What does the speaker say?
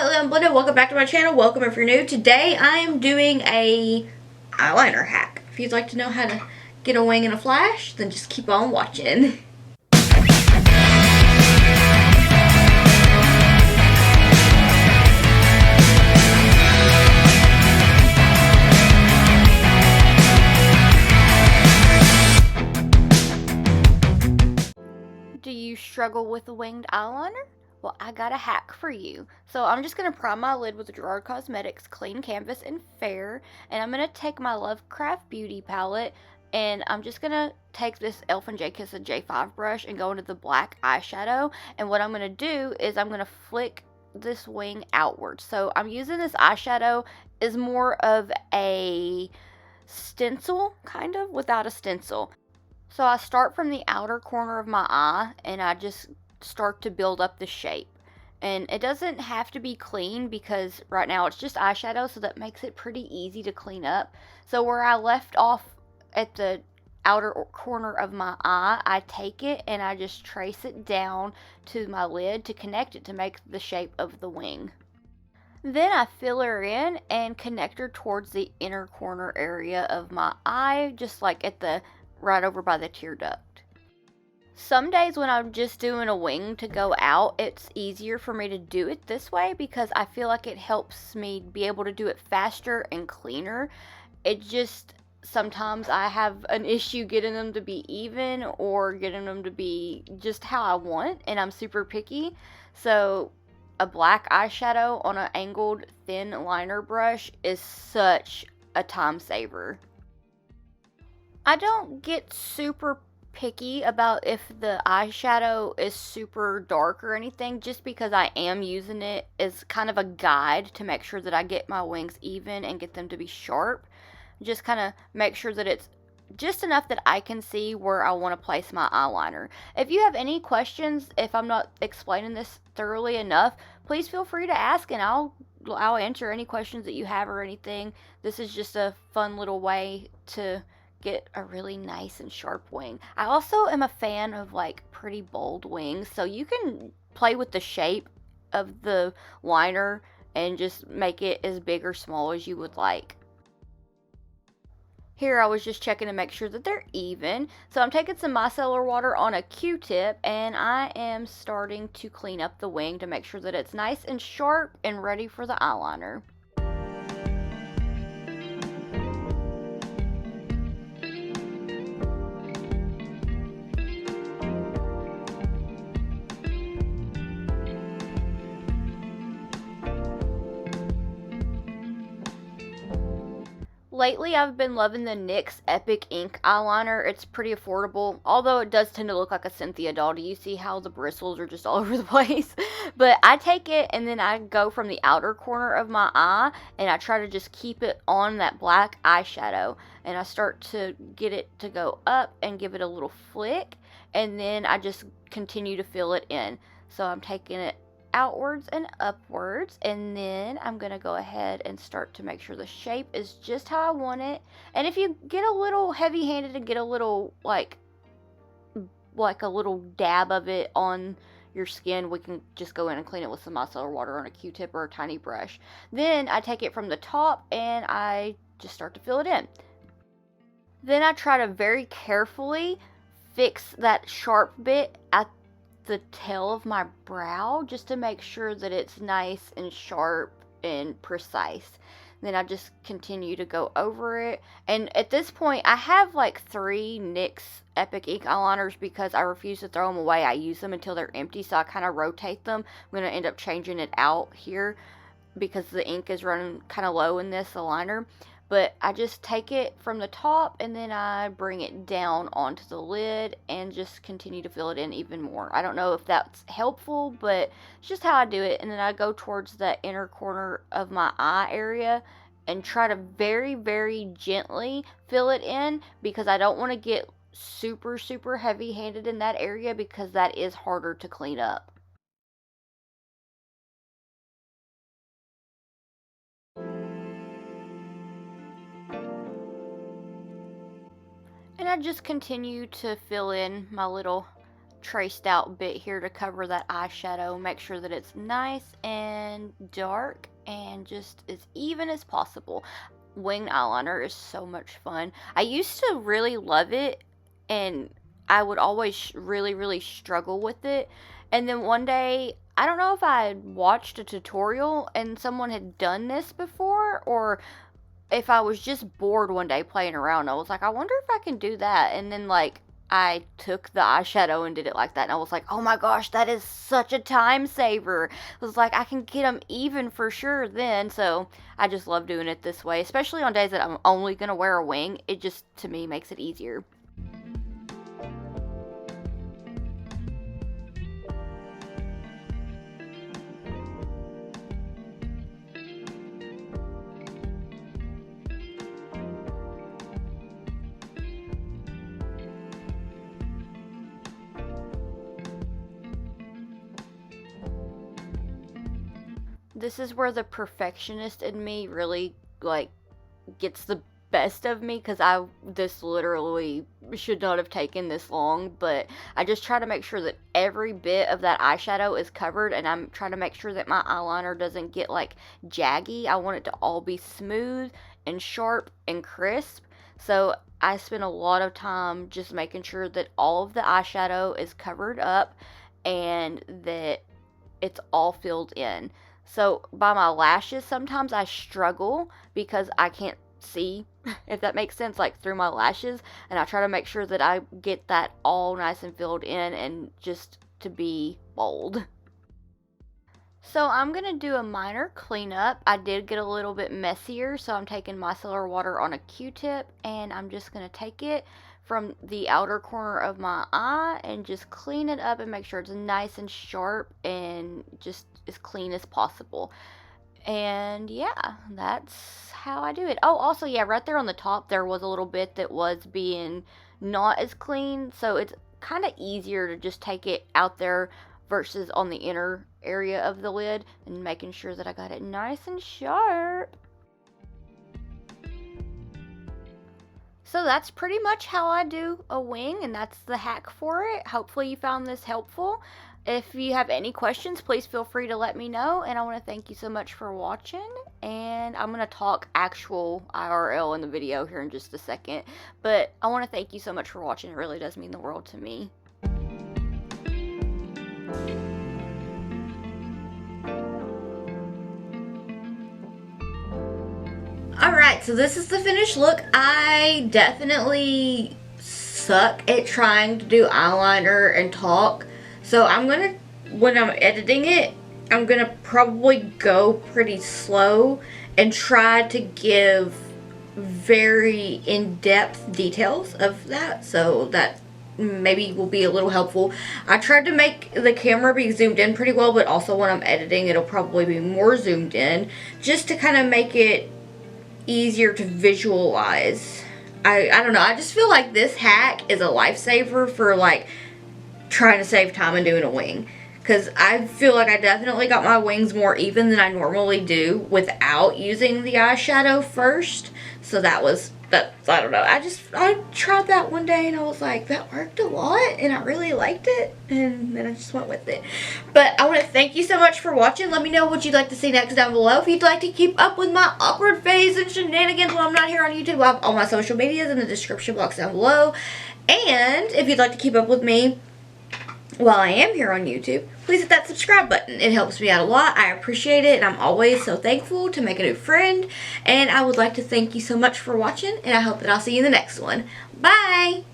Slightly Unblended, welcome back to my channel. Welcome if you're new. Today I am doing a eyeliner hack. If you'd like to know how to get a wing in a flash, then just keep on watching. Do you struggle with a winged eyeliner? Well, I got a hack for you. So I'm just going to prime my lid with Gerard Cosmetics Clean Canvas in Fair. And I'm going to take my Lovecraft Beauty palette. And I'm just going to take this Elf and J Kiss J5 brush and go into the black eyeshadow. And what I'm going to do is I'm going to flick this wing outward. So I'm using this eyeshadow as more of a stencil, kind of, without a stencil. So I start from the outer corner of my eye and I just start to build up the shape. And it doesn't have to be clean because right now it's just eyeshadow, so that makes it pretty easy to clean up. So where I left off at the outer corner of my eye, I take it and I just trace it down to my lid to connect it to make the shape of the wing. Then I fill her in and connect her towards the inner corner area of my eye, just like at the right over by the tear duct. Some days when I'm just doing a wing to go out, it's easier for me to do it this way because I feel like it helps me be able to do it faster and cleaner. It just, sometimes I have an issue getting them to be even or getting them to be just how I want, and I'm super picky. So a black eyeshadow on an angled thin liner brush is such a time saver. I don't get super picky about if the eyeshadow is super dark or anything, just because I am using it as kind of a guide to make sure that I get my wings even and get them to be sharp. Just kind of make sure that it's just enough that I can see where I want to place my eyeliner. If you have any questions, if I'm not explaining this thoroughly enough, please feel free to ask and I'll answer any questions that you have or anything. This is just a fun little way to get a really nice and sharp wing. I also am a fan of like pretty bold wings, so you can play with the shape of the liner and just make it as big or small as you would like. Here I was just checking to make sure that they're even. So I'm taking some micellar water on a Q-tip and I am starting to clean up the wing to make sure that it's nice and sharp and ready for the eyeliner. Lately, I've been loving the NYX Epic Ink eyeliner. It's pretty affordable, although it does tend to look like a Cynthia doll. Do you see how the bristles are just all over the place? But I take it and then I go from the outer corner of my eye and I try to just keep it on that black eyeshadow. And I start to get it to go up and give it a little flick. And then I just continue to fill it in. So I'm taking it outwards and upwards, and then I'm gonna go ahead and start to make sure the shape is just how I want it. And if you get a little heavy-handed and get a little like a little dab of it on your skin, we can just go in and clean it with some micellar water on a Q-tip or a tiny brush. Then I take it from the top and I just start to fill it in. Then I try to very carefully fix that sharp bit at the tail of my brow just to make sure that it's nice and sharp and precise. Then I just continue to go over it, and at this point I have like 3 NYX Epic Ink eyeliners because I refuse to throw them away. I use them until they're empty, so I kind of rotate them. I'm going to end up changing it out here because the ink is running kind of low in this aligner. But I just take it from the top and then I bring it down onto the lid and just continue to fill it in even more. I don't know if that's helpful, but it's just how I do it. And then I go towards the inner corner of my eye area and try to very, very gently fill it in because I don't want to get super, super heavy-handed in that area because that is harder to clean up. And I just continue to fill in my little traced out bit here to cover that eyeshadow. Make sure that it's nice and dark and just as even as possible. Winged eyeliner is so much fun. I used to really love it, and I would always really struggle with it. And then one day, I don't know if I had watched a tutorial and someone had done this before, or if I was just bored one day playing around. I was like, I wonder if I can do that. And then, like, I took the eyeshadow and did it like that. And I was like, oh my gosh, that is such a time saver. I was like, I can get them even for sure then. So I just love doing it this way, especially on days that I'm only going to wear a wing. It just, to me, makes it easier. This is where the perfectionist in me really, like, gets the best of me, because this literally should not have taken this long, but I just try to make sure that every bit of that eyeshadow is covered, and I'm trying to make sure that my eyeliner doesn't get, like, jaggy. I want it to all be smooth and sharp and crisp, so I spend a lot of time just making sure that all of the eyeshadow is covered up and that it's all filled in. So by my lashes, sometimes I struggle because I can't see, if that makes sense, like through my lashes, and I try to make sure that I get that all nice and filled in and just to be bold. So I'm going to do a minor cleanup. I did get a little bit messier, so I'm taking micellar water on a Q-tip, and I'm just going to take it from the outer corner of my eye and just clean it up and make sure it's nice and sharp and just as clean as possible. And yeah, that's how I do it. Oh, also, yeah, right there on the top there was a little bit that was being not as clean, so it's kind of easier to just take it out there versus on the inner area of the lid, and making sure that I got it nice and sharp. So that's pretty much how I do a wing, and that's the hack for it. Hopefully you found this helpful. If you have any questions, please feel free to let me know, and I want to thank you so much for watching, and I'm going to talk actual IRL in the video here in just a second, but I want to thank you so much for watching. It really does mean the world to me. Alright, so this is the finished look. I definitely suck at trying to do eyeliner and talk. So I'm gonna, when I'm editing it, I'm gonna probably go pretty slow and try to give very in-depth details of that, so that maybe will be a little helpful. I tried to make the camera be zoomed in pretty well, but also when I'm editing it'll probably be more zoomed in, just to kind of make it easier to visualize. I don't know, I just feel like this hack is a lifesaver for like trying to save time and doing a wing, because I feel like I definitely got my wings more even than I normally do without using the eyeshadow first. So that, I don't know, I tried that one day and I was like, that worked a lot and I really liked it, and then I just went with it. But I want to thank you so much for watching. Let me know what you'd like to see next down below. If you'd like to keep up with my awkward phase and shenanigans while I'm not here on YouTube, I have all my social medias in the description box down below. And if you'd like to keep up with me while I am here on YouTube, please hit that subscribe button. It helps me out a lot. I appreciate it, and I'm always so thankful to make a new friend. And I would like to thank you so much for watching, and I hope that I'll see you in the next one. Bye!